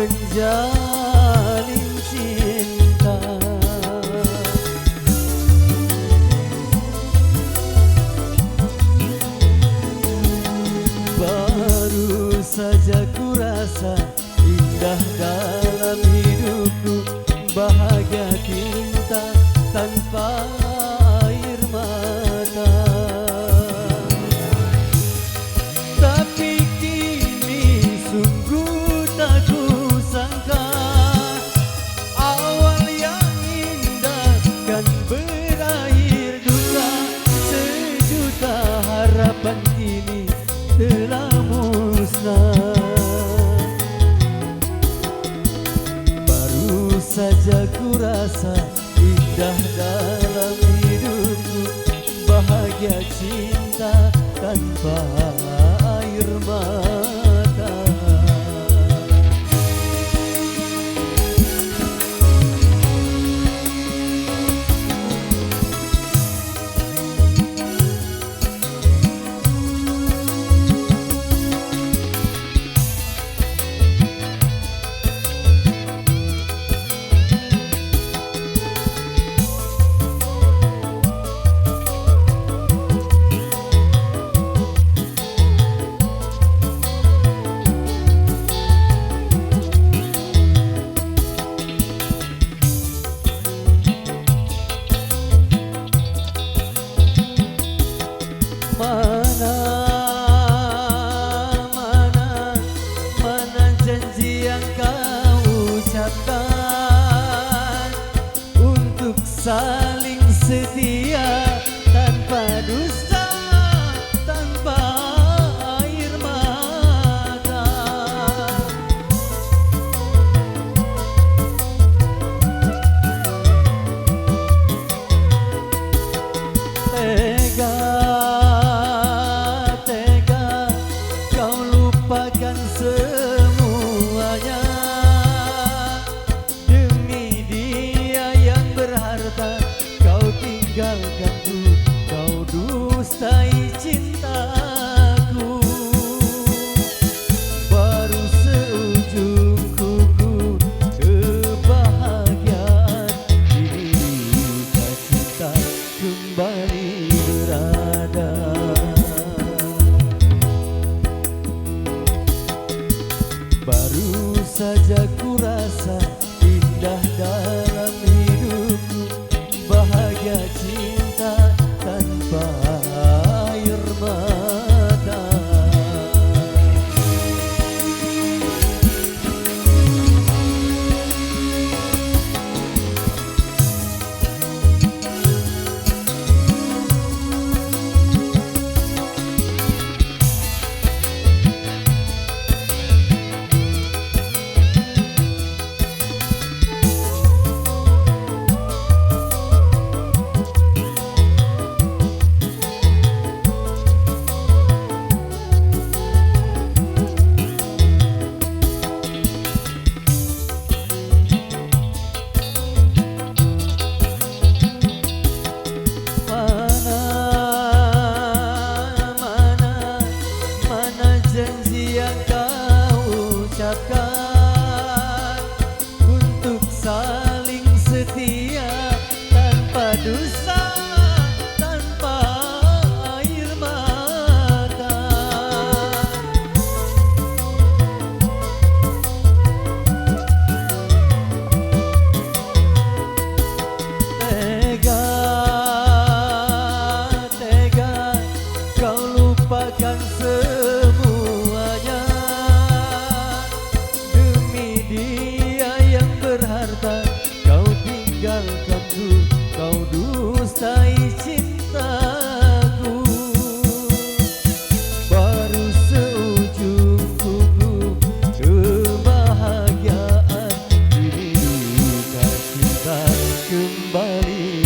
menjalin cinta. Baru saja ku rasa indah dalam hidupku, bahagia cinta tanpa air mata. Tapi kini sungguh tak kusangka, awal yang indah kan berakhir duka. Sejuta harapan kini telah musnah. Baru saja ku rasa indah dalam hidupku, bahagia cinta tanpa air mata. Mana janji yang kau ucapkan untuk saling setia tanpa dusta, tanpa air mata. Tega kau lupakan semuanya demi dia yang berharta. Kau tinggalkanku, kau dustai cintaku. Baru seujung kuku kebahagiaan, kini duka cinta kembali berada. Baru saja ku rasa indah dalam hidupku, bahagia cinta tanpa air mata. Mana janji yang kau ucapkan untuk saling setia tanpa dusta, tanpa air mata. Tega kau lupakan semuanya demi dia yang berharta. Kau tinggalkanku, kau dustai cintaku. Baru seujung kuku kebahagiaan, kini duka cinta kembali